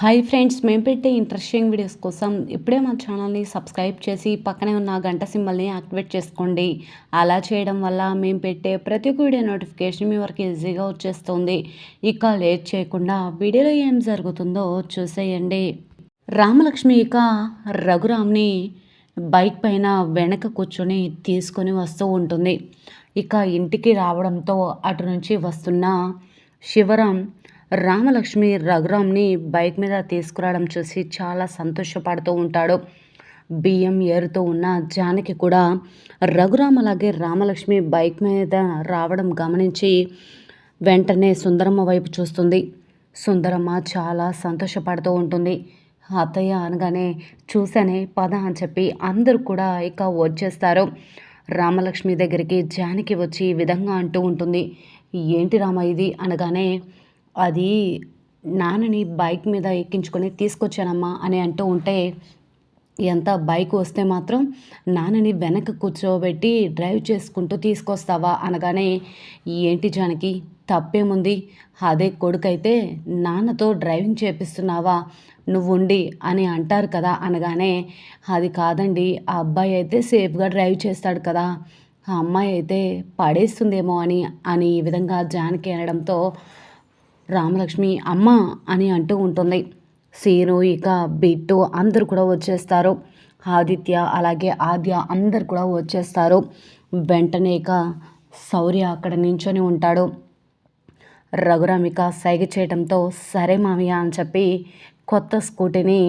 Hi friends, మేము పెట్టే interesting videos కోసం ఇప్పుడే మా ఛానల్ని సబ్స్క్రైబ్ చేసి పక్కనే ఉన్న గంట సింబల్ని యాక్టివేట్ చేసుకోండి. అలా చేయడం వల్ల మేము పెట్టే ప్రతి ఒక్క వీడియో నోటిఫికేషన్ మీ వరకు ఈజీగా వచ్చేస్తుంది. ఇక లేట్ చేయకుండా వీడియోలో ఏం జరుగుతుందో చూసేయండి. రామలక్ష్మి ఇక రఘురామ్ని బైక్ పైన వెనక కూర్చొని తీసుకొని వస్తూ ఉంటుంది. ఇక ఇంటికి రావడంతో అటు నుంచి వస్తున్న శివరాం రామలక్ష్మి రఘురామ్ని బైక్ మీద తీసుకురావడం చూసి చాలా సంతోషపడుతూ ఉంటాడు. బియ్యం ఏరుతూ ఉన్న జానకి కూడా రఘురామ్ అలాగే రామలక్ష్మి బైక్ మీద రావడం గమనించి వెంటనే సుందరమ్మ వైపు చూస్తుంది. సుందరమ్మ చాలా సంతోషపడుతూ ఉంటుంది. అత్తయ్య అనగానే చూసానే పద అని చెప్పి అందరూ కూడా ఇక వచ్చేస్తారు. రామలక్ష్మి దగ్గరికి జానకి వచ్చి ఈ విధంగా అంటూ ఉంటుంది. ఏంటి రామ ఇది అనగానే, అది నాన్నని బైక్ మీద ఎక్కించుకొని తీసుకొచ్చానమ్మా అని అంటూ ఉంటే, ఎంత బైక్ వస్తే మాత్రం నాన్నని వెనక కూర్చోబెట్టి డ్రైవ్ చేసుకుంటూ తీసుకొస్తావా అనగానే, ఏంటి జానకి తప్పేముంది, అదే కొడుకైతే నాన్నతో డ్రైవింగ్ చేపిస్తున్నావా నువ్వుండి అని అంటారు కదా అనగానే, అది కాదండి, ఆ అబ్బాయి అయితే సేఫ్గా డ్రైవ్ చేస్తాడు కదా, ఆ అమ్మాయి అయితే పడేస్తుందేమో అని అని ఈ విధంగా జానకి అనడంతో రామలక్ష్మి అమ్మ అని అంటూ ఉంటుంది. సీను ఇక బిట్టు అందరు కూడా వచ్చేస్తారు. ఆదిత్య అలాగే ఆద్య అందరు కూడా వచ్చేస్తారు. వెంటనే ఇక శౌర్య అక్కడ నించొని ఉంటాడు. రఘురామ్ ఇక సైగ చేయడంతో సరే మామయ్య అని చెప్పి కొత్త స్కూటీని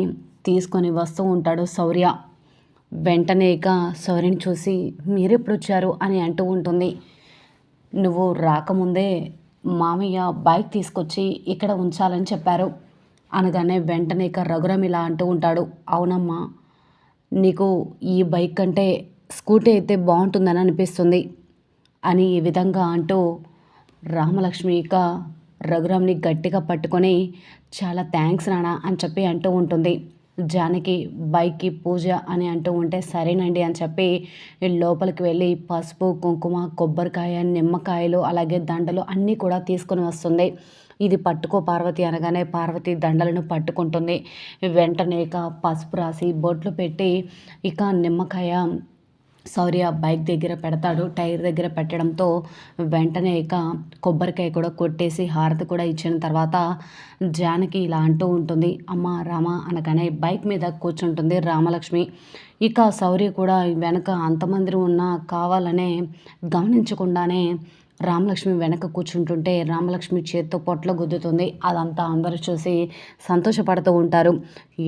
తీసుకొని వస్తూ ఉంటాడు శౌర్య. వెంటనే ఇక శౌర్యని చూసి మీరెప్పుడు వచ్చారు అని అంటూ ఉంటుంది. నువ్వు రాకముందే మామయ్య బైక్ తీసుకొచ్చి ఇక్కడ ఉంచాలని చెప్పారు అనగానే వెంటనే ఇక రఘురామ్ ఇలా అంటూ ఉంటాడు. అవునమ్మా, నీకు ఈ బైక్ కంటే స్కూటీ అయితే బాగుంటుందని అనిపిస్తుంది అని ఈ విధంగా అంటూ రామలక్ష్మి ఇక రఘురామ్ని గట్టిగా పట్టుకొని చాలా థ్యాంక్స్ నాన్న అని చెప్పి అంటూ ఉంటుంది. జానకి బైక్కి పూజ అని అంటూ ఉంటే సరేనండి అని చెప్పి లోపలికి వెళ్ళి పసుపు కుంకుమ కొబ్బరికాయ నిమ్మకాయలు అలాగే దండలు అన్నీ కూడా తీసుకొని వస్తుంది. ఇది పట్టుకో పార్వతి అనగానే పార్వతి దండలను పట్టుకుంటుంది. వెంటనే ఇక పసుపు రాసి బొట్లు పెట్టి ఇక నిమ్మకాయ శౌర్య బైక్ దగ్గర పెడతాడు. టైర్ దగ్గర పెట్టడంతో వెంటనే ఇక కొబ్బరికాయ కూడా కొట్టేసి హారతి కూడా ఇచ్చిన తర్వాత జానకి ఇలా అంటూ ఉంటుంది. అమ్మ రామ అనగానే బైక్ మీద కూర్చుంటుంది రామలక్ష్మి. ఇక శౌర్య కూడా వెనక అంతమంది ఉన్నా కావాలనే గమనించకుండానే రామలక్ష్మి వెనక కూర్చుంటుంటే రామలక్ష్మి చేత్తో పొట్ల గుద్దుతుంది. అదంతా అందరూ చూసి సంతోషపడుతూ ఉంటారు.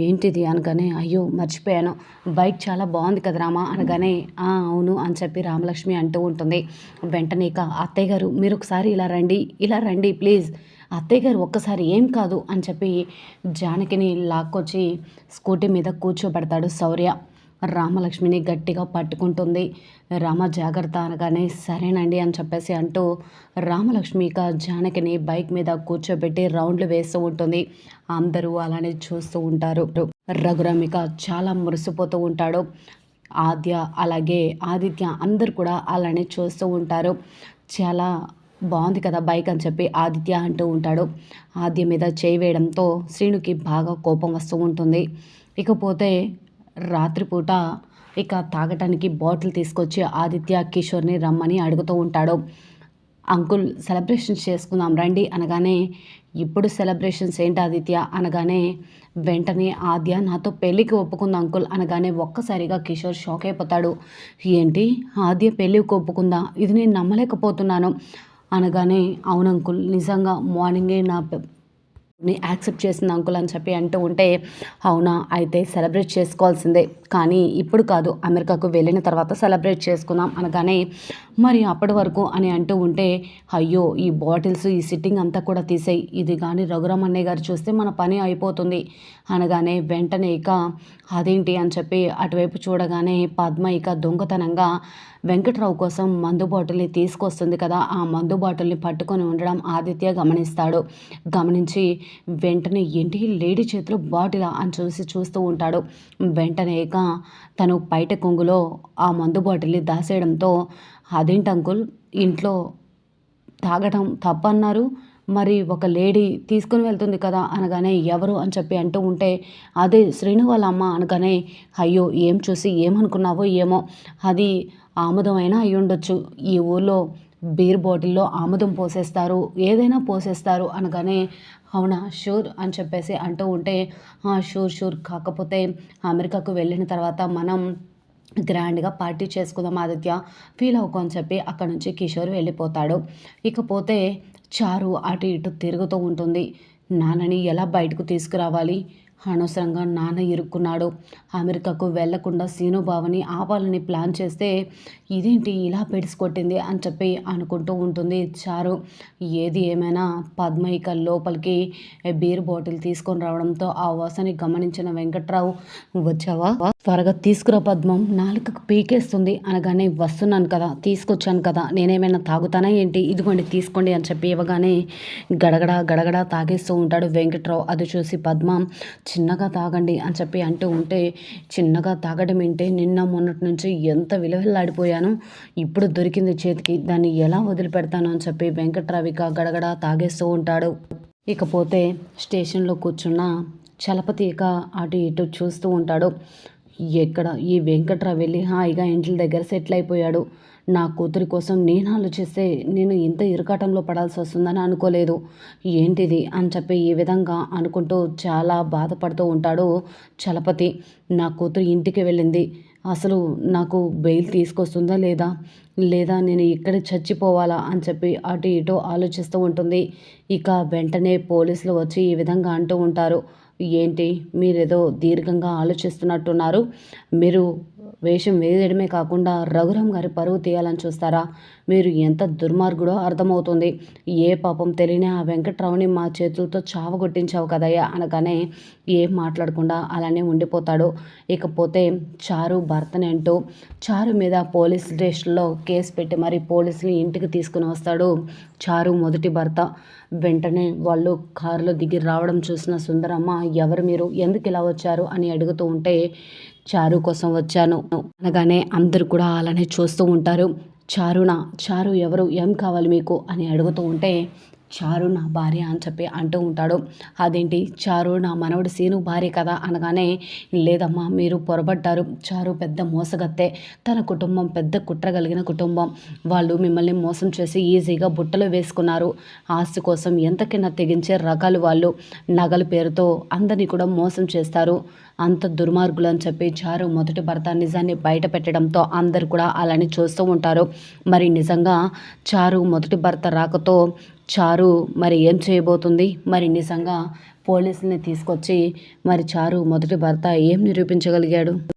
ఏంటిది అనగానే, అయ్యో మర్చిపోయాను, బైక్ చాలా బాగుంది కదా రామా అనగానే, అవును అని చెప్పి రామలక్ష్మి అంటూ ఉంటుంది. వెంటనే ఇక అత్తయ్య గారు మీరు ఒకసారి ఇలా రండి ప్లీజ్, అత్తయ్య గారు ఒక్కసారి ఏం కాదు అని చెప్పి జానకిని లాక్కొచ్చి స్కూటీ మీద కూర్చోబెడతాడు శౌర్య. రామలక్ష్మిని గట్టిగా పట్టుకుంటుంది. రామ జాగ్రత్త అనగానే సరేనండి అని చెప్పేసి అంటూ రామలక్ష్మి ఇక జానకిని బైక్ మీద కూర్చోబెట్టి రౌండ్లు వేస్తూ ఉంటుంది. అందరూ అలానే చూస్తూ ఉంటారు. రఘురామ్ ఇక చాలా మురిసిపోతూ ఉంటాడు. ఆద్య అలాగే ఆదిత్య అందరు కూడా అలానే చూస్తూ ఉంటారు. చాలా బాగుంది కదా బైక్ అని చెప్పి ఆదిత్య అంటూ ఉంటాడు. ఆద్య మీద చేయి వేయడంతో శ్రీనుకి బాగా కోపం వస్తూ ఉంటుంది. ఇకపోతే రాత్రిపూట ఇక తాగటానికి బాటిల్ తీసుకొచ్చి ఆదిత్య కిషోర్ని రమ్మని అడుగుతూ ఉంటాడు. అంకుల్ సెలబ్రేషన్స్ చేసుకుందాం రండి అనగానే, ఇప్పుడు సెలబ్రేషన్స్ ఏంటి ఆదిత్య అనగానే వెంటనే ఆద్య నాతో పెళ్ళికి ఒప్పుకుంది అంకుల్ అనగానే ఒక్కసారిగా కిషోర్ షాక్ అయిపోతాడు. ఏంటి ఆద్య పెళ్ళికి ఒప్పుకుందా, ఇది నేను నమ్మలేకపోతున్నాను అనగానే, అవును అంకుల్ నిజంగా మార్నింగే ని యాక్సెప్ట్ చేసింది అంకుల్ అని చెప్పి అంటూ ఉంటే, అవునా అయితే సెలబ్రేట్ చేసుకోవాల్సిందే, కానీ ఇప్పుడు కాదు అమెరికాకు వెళ్ళిన తర్వాత సెలబ్రేట్ చేసుకుందాం అనగానే, మరి అప్పటి వరకు అని అంటూ ఉంటే, అయ్యో ఈ బాటిల్స్ ఈ సిట్టింగ్ అంతా కూడా తీసేయి, ఇది కానీ రఘురామ్ అన్నయ్య గారు చూస్తే మన పని అయిపోతుంది అనగానే వెంటనే ఇక అదేంటి అని చెప్పి అటువైపు చూడగానే పద్మ ఇక దొంగతనంగా వెంకట్రావు కోసం మందు బాటిల్ని తీసుకొస్తుంది కదా, ఆ మందు బాటిల్ని పట్టుకొని ఉండడం ఆదిత్య గమనిస్తాడు. గమనించి వెంటనే ఏంటి లేడీ చేతిలో బాటిలా అని చూస్తూ ఉంటాడు. వెంటనే ఇక తను బయట కొంగులో ఆ మందు బాటిల్ని దాసేయడంతో, అదేంటి అంకుల్ ఇంట్లో తాగటం తప్పన్నారు, మరి ఒక లేడీ తీసుకుని వెళ్తుంది కదా అనగానే ఎవరు అని చెప్పి అంటూ ఉంటే అదే శ్రీను వాళ్ళ అమ్మ అనగానే అయ్యో ఏం చూసి ఏమనుకున్నావో ఏమో అది ఆముదం అయినా అయి ఉండొచ్చు ఈ ఊళ్ళో బీర్ బాటిల్లో ఆముదం పోసేస్తారు ఏదైనా పోసేస్తారు అనగానే అవునా షూర్ అని చెప్పేసి అంటూ ఉంటే షూర్ షూర్ కాకపోతే అమెరికాకు వెళ్ళిన తర్వాత మనం గ్రాండ్గా పార్టీ చేసుకుందాం ఆదిత్య ఫీల్ అవ్వకు అని చెప్పి అక్కడ నుంచి కిషోర్ వెళ్ళిపోతాడు. ఇకపోతే చారు అటు ఇటు తిరుగుతూ ఉంటుంది. నాన్నని ఎలా బయటకు తీసుకురావాలి, అనవసరంగా నాన్న ఇరుక్కున్నాడు, అమెరికాకు వెళ్లకుండా సీనుబావని ఆపాలని ప్లాన్ చేస్తే ఇదేంటి ఇలా పెడిసికొట్టింది అని చెప్పి అనుకుంటూ ఉంటుంది చారు. ఏది ఏమైనా పద్మ ఇక లోపలికి బీర్ బాటిల్ తీసుకొని రావడంతో ఆ వాసని గమనించిన వెంకట్రావు, వచ్చావా, త్వరగా తీసుకురా పద్మం, నాలుకకు పీకేస్తుంది అనగానే వస్తున్నాను కదా, తీసుకొచ్చాను కదా, నేనేమైనా తాగుతానా ఏంటి, ఇదిగోండి తీసుకోండి అని చెప్పి ఇవ్వగానే గడగడ గడగడ తాగేస్తూ ఉంటాడు వెంకట్రావు. అది చూసి పద్మ చిన్నగా తాగండి అని చెప్పి అంటూ ఉంటే చిన్నగా తాగడం ఏంటి, నిన్న మొన్నటి నుంచి ఎంత విలువెల్లాడిపోయాను, ఇప్పుడు దొరికింది చేతికి, దాన్ని ఎలా వదిలిపెడతాను అని చెప్పి వెంకట్రావిక గడగడ తాగేస్తూ ఉంటాడు. ఇకపోతే స్టేషన్లో కూర్చున్న చలపతి ఇక అటు ఇటు చూస్తూ ఉంటాడు. ఎక్కడ ఈ వెంకట్రావు వెళ్ళి హాయిగా ఇంట్ల దగ్గర సెటిల్ అయిపోయాడు, నా కూతురి కోసం నేను ఆలోచిస్తే నేను ఇంత ఇరుకాటంలో పడాల్సి వస్తుందని అనుకోలేదు, ఏంటిది అని చెప్పి ఈ విధంగా అనుకుంటూ చాలా బాధపడుతూ ఉంటాడు చలపతి. నా కూతురు ఇంటికి వెళ్ళింది, అసలు నాకు బెయిల్ తీసుకొస్తుందా లేదా, లేదా నేను ఇక్కడ చచ్చిపోవాలా అని చెప్పి అటు ఇటు ఆలోచిస్తూ ఉంటుంది. ఇక వెంటనే పోలీసులు వచ్చి ఈ విధంగా అంటూ ఉంటారు, ఏంటి మీరేదో దీర్ఘంగా ఆలోచిస్తున్నట్టున్నారు, మీరు వేషం వేయడమే కాకుండా రఘురామ్ గారి పరువు తీయాలని చూస్తారా, మీరు ఎంత దుర్మార్గుడో అర్థమవుతుంది, ఏ పాపం తెలియని ఆ వెంకట్రావుని మా చేతులతో చావగొట్టించావు కదయ్యా అనగానే ఏం మాట్లాడకుండా అలానే ఉండిపోతాడు. ఇకపోతే చారు భర్తని అంటూ చారు మీద పోలీస్ స్టేషన్లో కేసు పెట్టి మరి పోలీసులు ఇంటికి తీసుకుని వస్తాడు చారు మొదటి భర్త. వెంటనే వాళ్ళు కారులో దిగి రావడం చూసిన సుందరమ్మ, ఎవరు మీరు, ఎందుకు ఇలా వచ్చారు అని అడుగుతూ ఉంటే చారు కోసం వచ్చాను అనగానే అందరూ కూడా అలానే చూస్తూ ఉంటారు. చారునా, చారు ఎవరు, ఏం కావాలి మీకు అని అడుగుతూ ఉంటే చారు నా భార్య అని చెప్పి అంటూ ఉంటాడు. అదేంటి చారు నా మనవడు సీను భార్య కదా అనగానే లేదమ్మా మీరు పొరబడ్డారు, చారు పెద్ద మోసగత్తే, తన కుటుంబం పెద్ద కుట్ర కలిగిన కుటుంబం, వాళ్ళు మిమ్మల్ని మోసం చేసి ఈజీగా బుట్టలో వేసుకున్నారు, ఆస్తి కోసం ఎంతకైనా తెగించే రకాలు వాళ్ళు, నగల పేరుతో అందరినీ కూడా మోసం చేస్తారు, అంత దుర్మార్గులు అని చెప్పి చారు మొదటి భర్త నిజాన్ని బయట పెట్టడంతో అందరు కూడా అలానే చూస్తూ ఉంటారు. మరి నిజంగా చారు మొదటి భర్త రాకతో చారు మరి ఏం చేయబోతుంది, మరి నిజంగా పోలీసుల్ని తీసుకొచ్చి మరి చారు మొదటి భర్త ఏం నిరూపించగలిగాడు.